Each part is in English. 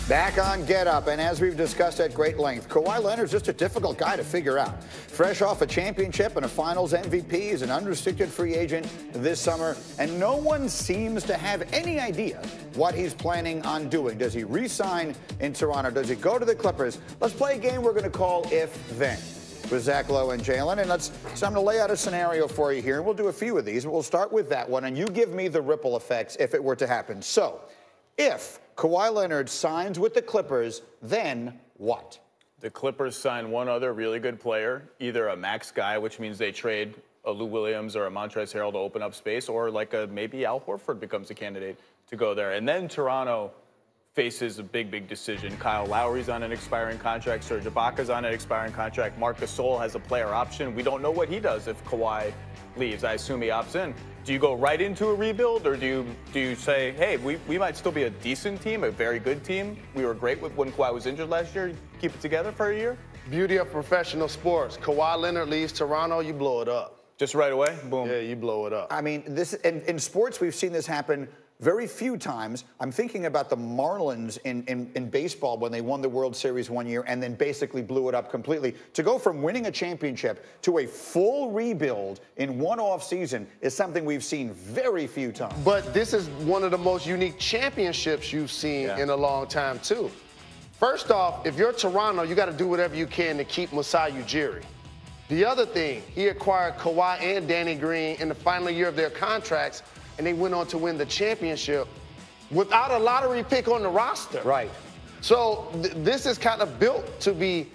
Back on Get Up, and as we've discussed at great length, Kawhi Leonard's just a difficult guy to figure out. Fresh off a championship and a finals MVP, he's an unrestricted free agent this summer, and no one seems to have any idea what he's planning on doing. Does he re-sign in Toronto? Does he go to the Clippers? Let's play a game we're going to call If Then with Zach Lowe and Jalen, and so I'm going to lay out a scenario for you here, and we'll do a few of these. We'll start with that one, and you give me the ripple effects if it were to happen. So, if Kawhi Leonard signs with the Clippers, then what? The Clippers sign one other really good player, either a max guy, which means they trade a Lou Williams or a Montrezl Harrell to open up space, or like maybe Al Horford becomes a candidate to go there. And then Toronto faces a big decision. Kyle Lowry's on an expiring contract. Serge Ibaka's on an expiring contract. Marc Gasol has a player option. We don't know what he does if Kawhi leaves. I assume he opts in. Do you go right into a rebuild, or do you say, hey, we might still be a decent team, a very good team? We were great when Kawhi was injured last year. Keep it together for a year? Beauty of professional sports. Kawhi Leonard leaves Toronto, you blow it up. Just right away? Boom. Yeah, you blow it up. I mean, in sports, we've seen this happen very few times. I'm thinking about the Marlins in baseball when they won the World Series one year and then basically blew it up completely. To go from winning a championship to a full rebuild in one off season is something we've seen very few times. But this is one of the most unique championships you've seen in a long time, too. First off, if you're Toronto, you got to do whatever you can to keep Masai Ujiri. The other thing, he acquired Kawhi and Danny Green in the final year of their contracts, and they went on to win the championship without a lottery pick on the roster. Right. So this is kind of built to be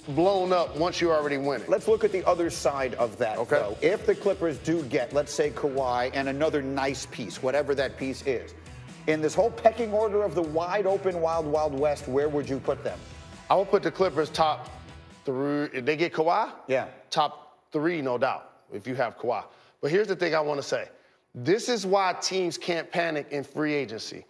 blown up once you already win it. Let's look at the other side of that, though. If the Clippers do get, let's say, Kawhi and another nice piece, whatever that piece is, in this whole pecking order of the wide open Wild Wild West, where would you put them? I would put the Clippers top 3. If they get Kawhi, top 3, no doubt, if you have Kawhi. But here's the thing I want to say. This is why teams can't panic in free agency.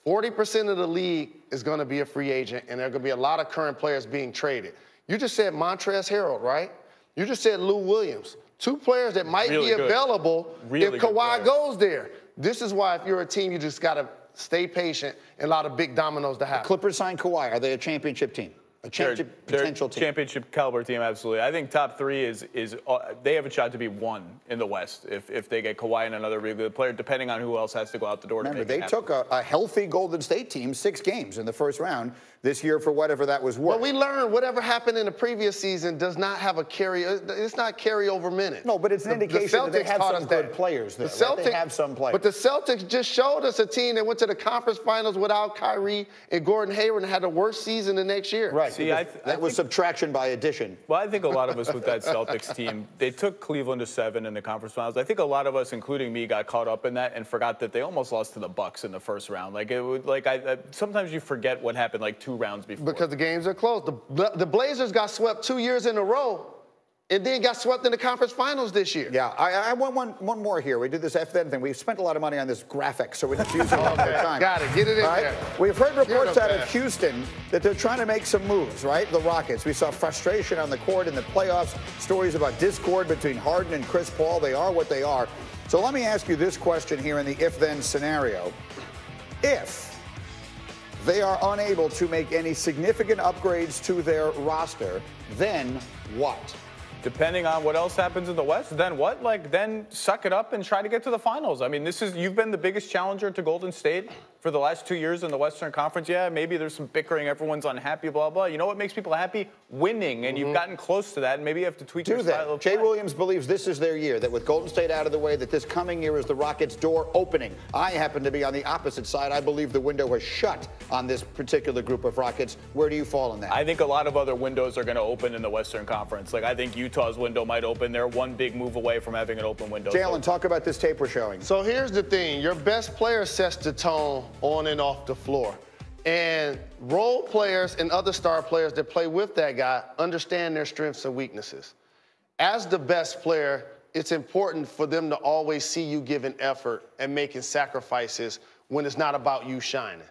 40% of the league is going to be a free agent, and there are going to be a lot of current players being traded. You just said Montrezl Harrell, right? You just said Lou Williams. 2 players that might be available if Kawhi goes there. This is why if you're a team, you just got to stay patient and a lot of big dominoes to happen. The Clippers sign Kawhi. Are they a championship team? A potential team. Championship caliber team, absolutely. I think top 3 is they have a shot to be 1 in the West if they get Kawhi and another really good player, depending on who else has to go out the door. Remember, to make they took a healthy Golden State team 6 games in the first round this year for whatever that was worth. But we learned whatever happened in the previous season does not have a it's not carryover minutes. No, but it's an indication that they have some good players there. They have some players. But the Celtics just showed us a team that went to the conference finals without Kyrie and Gordon Hayward and had the worst season the next year. Right. See, that was subtraction by addition. Well, I think a lot of us with that Celtics team, they took Cleveland to 7 in the conference finals. I think a lot of us, including me, got caught up in that and forgot that they almost lost to the Bucks in the first round. Like sometimes you forget what happened like 2 rounds before. Because the games are close. The Blazers got swept 2 years in a row and then got swept in the conference finals this year. Yeah, I want one more here. We did this F-then thing. We've spent a lot of money on this graphic, so we have to use it all the time. Got it. Get it in there. We've heard reports out of Houston that they're trying to make some moves, right? The Rockets. We saw frustration on the court in the playoffs, stories about discord between Harden and Chris Paul. They are what they are. So let me ask you this question here in the if-then scenario. If they are unable to make any significant upgrades to their roster, then what? Depending on what else happens in the West, then what? Then suck it up and try to get to the finals. I mean, you've been the biggest challenger to Golden State for the last 2 years in the Western Conference. Yeah, maybe there's some bickering, everyone's unhappy, blah, blah. You know what makes people happy? Winning, and you've gotten close to that, and maybe you have to tweak your style of play. Jay Williams believes this is their year, that with Golden State out of the way, that this coming year is the Rockets' door opening. I happen to be on the opposite side. I believe the window has shut on this particular group of Rockets. Where do you fall on that? I think a lot of other windows are going to open in the Western Conference. I think Utah's window might open. They're one big move away from having an open window. Jalen, talk about this tape we're showing. So here's the thing. Your best player sets the tone on and off the floor. And role players and other star players that play with that guy understand their strengths and weaknesses. As the best player, it's important for them to always see you giving effort and making sacrifices when it's not about you shining.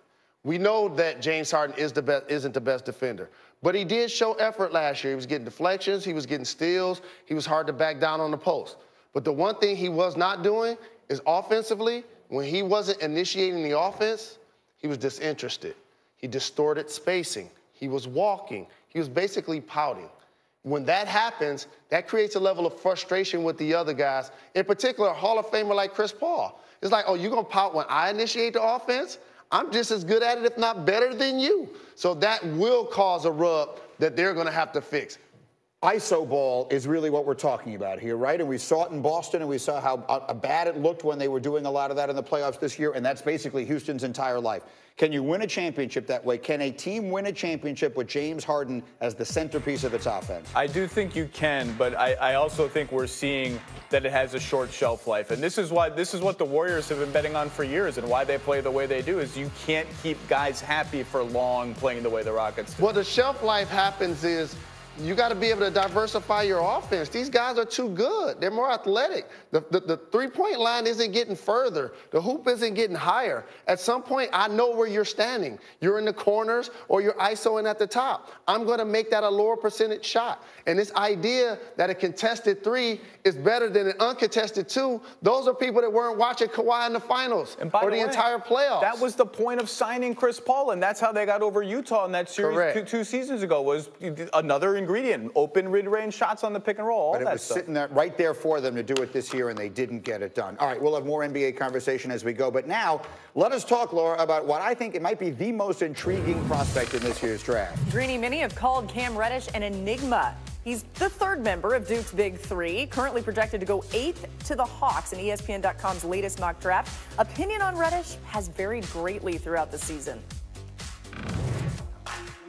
We know that James Harden isn't the best defender, but he did show effort last year. He was getting deflections, he was getting steals, he was hard to back down on the post. But the one thing he was not doing is offensively, when he wasn't initiating the offense, he was disinterested. He distorted spacing. He was walking. He was basically pouting. When that happens, that creates a level of frustration with the other guys, in particular a Hall of Famer like Chris Paul. It's like, oh, you're going to pout when I initiate the offense? I'm just as good at it, if not better than you. So that will cause a rub that they're going to have to fix. ISO ball is really what we're talking about here, right? And we saw it in Boston, and we saw how bad it looked when they were doing a lot of that in the playoffs this year, and that's basically Houston's entire life. Can you win a championship that way? Can a team win a championship with James Harden as the centerpiece of its offense? I do think you can, but I also think we're seeing that it has a short shelf life. And this is what the Warriors have been betting on for years, and why they play the way they do is you can't keep guys happy for long playing the way the Rockets do. Well, the shelf life happens is you got to be able to diversify your offense. These guys are too good. They're more athletic. The three-point line isn't getting further. The hoop isn't getting higher. At some point, I know where you're standing. You're in the corners or you're isoing at the top. I'm going to make that a lower percentage shot. And this idea that a contested three is better than an uncontested two, those are people that weren't watching Kawhi in the finals or the entire playoffs. That was the point of signing Chris Paul, and that's how they got over Utah in that series two seasons ago, was another ingredient, open mid-range shots on the pick and roll, all but that it was stuff. sitting there, right there for them to do it this year, and they didn't get it done. All right, we'll have more NBA conversation as we go. But now, let us talk, Laura, about what I think it might be the most intriguing prospect in this year's draft. Greeny, many have called Cam Reddish an enigma. He's the third member of Duke's Big Three, currently projected to go 8th to the Hawks in ESPN.com's latest mock draft. Opinion on Reddish has varied greatly throughout the season.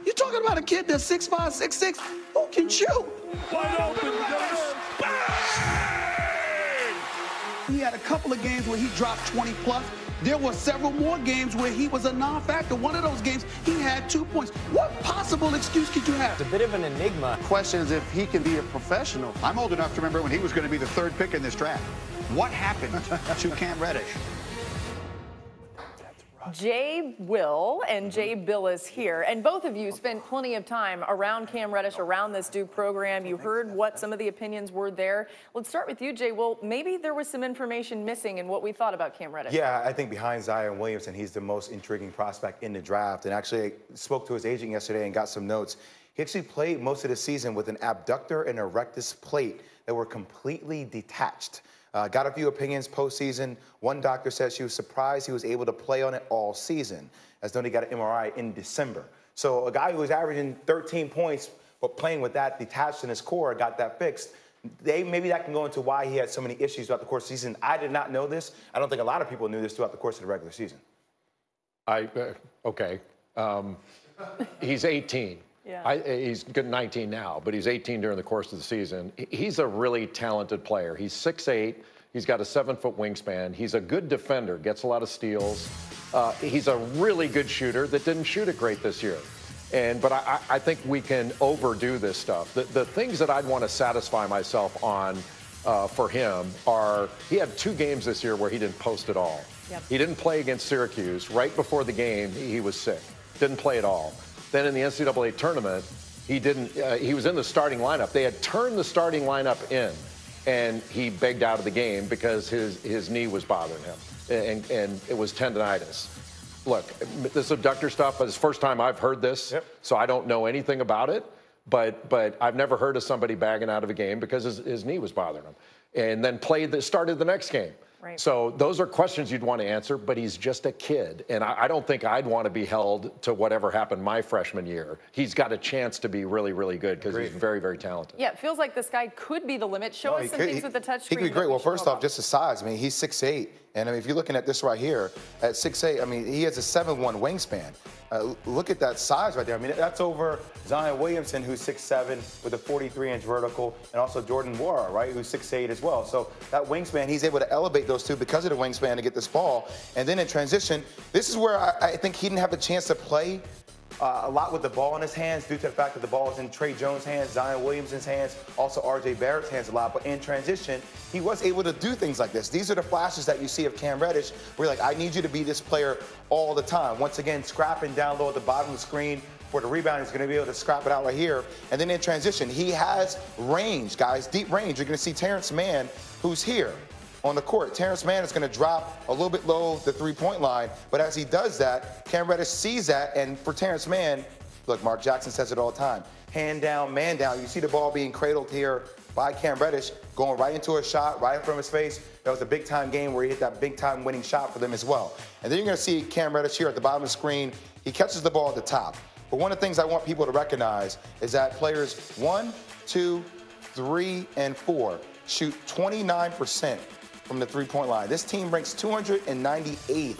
You're talking about a kid that's 6'5", 6'6", who can shoot. Wide open, bang! He had a couple of games where he dropped 20+. There were several more games where he was a non-factor. One of those games, he had 2 points. What possible excuse could you have? It's a bit of an enigma. Question is if he can be a professional. I'm old enough to remember when he was going to be the third pick in this draft. What happened to Cam Reddish? Jay Will and Jay Bill is here, and both of you spent plenty of time around Cam Reddish, around this Duke program. You heard what some of the opinions were there. Let's start with you, Jay Will. Maybe there was some information missing in what we thought about Cam Reddish. Yeah, I think behind Zion Williamson, he's the most intriguing prospect in the draft. And actually, I spoke to his agent yesterday and got some notes. He actually played most of the season with an abductor and a rectus plate that were completely detached. Got a few opinions postseason. One doctor said she was surprised he was able to play on it all season, as though he got an MRI in December. So a guy who was averaging 13 points but playing with that detached in his core got that fixed. Maybe that can go into why he had so many issues throughout the course of the season. I did not know this. I don't think a lot of people knew this throughout the course of the regular season. He's 18. Yeah. He's good 19 now, but he's 18 during the course of the season. He's a really talented player. He's 6'8". He's got a 7-foot wingspan. He's a good defender, gets a lot of steals. He's a really good shooter that didn't shoot it great this year. But I think we can overdo this stuff. The things that I'd want to satisfy myself on for him are, he had 2 games this year where he didn't post at all. Yep. He didn't play against Syracuse. Right before the game, he was sick. Didn't play at all. Then in the NCAA tournament, he didn't. He was in the starting lineup. They had turned the starting lineup in, and he begged out of the game because his knee was bothering him, and it was tendonitis. Look, this abductor stuff is the first time I've heard this, so I don't know anything about it. But I've never heard of somebody bagging out of a game because his knee was bothering him, and then started the next game. Right. So those are questions you'd want to answer, but he's just a kid. And I don't think I'd want to be held to whatever happened my freshman year. He's got a chance to be really, really good because he's very, very talented. Yeah, it feels like this guy could be the limit. Show us some things with the touch He screen. could be great. Well, first off, just his size. I mean, he's 6'8". And I mean, if you're looking at this right here, at 6'8", I mean, he has a 7'1" wingspan. Look at that size right there. I mean, that's over Zion Williamson, who's 6'7", with a 43-inch vertical, and also Jordan Nwora, right, who's 6'8" as well. So that wingspan, he's able to elevate those two because of the wingspan to get this ball. And then in transition, this is where I think he didn't have the chance to play a lot with the ball in his hands due to the fact that the ball is in Trey Jones' hands, Zion Williamson's hands, also R.J. Barrett's hands a lot. But in transition, he was able to do things like this. These are the flashes that you see of Cam Reddish, where you're like, I need you to be this player all the time. Once again, scrapping down low at the bottom of the screen for the rebound. He's going to be able to scrap it out right here. And then in transition, he has range, guys, deep range. You're going to see Terrence Mann, who's here on the court. Terrence Mann is going to drop a little bit low the three-point line, but as he does that, Cam Reddish sees that, and for Terrence Mann, look, Mark Jackson says it all the time, hand down, man down. You see the ball being cradled here by Cam Reddish, going right into a shot, right from his face. That was a big-time game where he hit that big-time winning shot for them as well. And then you're going to see Cam Reddish here at the bottom of the screen. He catches the ball at the top. But one of the things I want people to recognize is that players 1, 2, 3, and 4 shoot 29% from the three-point line. This team ranks 298th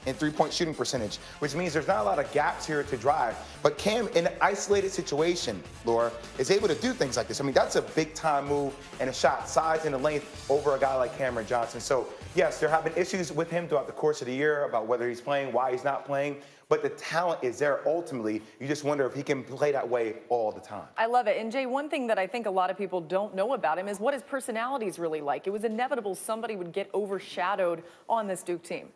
in three-point shooting percentage, which means there's not a lot of gaps here to drive. But Cam, in an isolated situation, Laura, is able to do things like this. I mean, that's a big-time move and a shot, size and a length over a guy like Cameron Johnson. So, yes, there have been issues with him throughout the course of the year about whether he's playing, why he's not playing. But the talent is there ultimately. You just wonder if he can play that way all the time. I love it. And, Jay, one thing that I think a lot of people don't know about him is what his personality is really like. It was inevitable somebody would get overshadowed on this Duke team.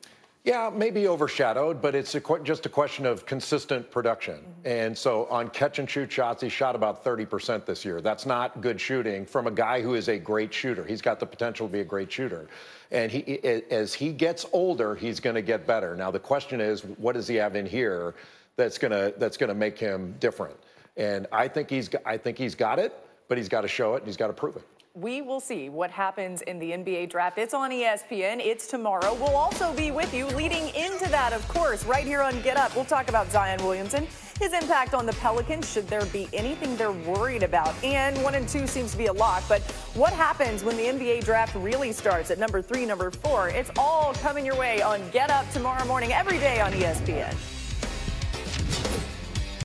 Yeah, maybe overshadowed, but it's just a question of consistent production. And so on catch-and-shoot shots, he shot about 30% this year. That's not good shooting from a guy who is a great shooter. He's got the potential to be a great shooter. And as he gets older, he's going to get better. Now, the question is, what does he have in here that's going to make him different? And I think he's got it, but he's got to show it, and he's got to prove it. We will see what happens in the NBA draft. It's on ESPN. It's tomorrow. We'll also be with you leading into that, of course, right here on Get Up. We'll talk about Zion Williamson, his impact on the Pelicans, should there be anything they're worried about. And 1 and 2 seems to be a lock. But what happens when the NBA draft really starts at number 3, number 4? It's all coming your way on Get Up tomorrow morning, every day on ESPN.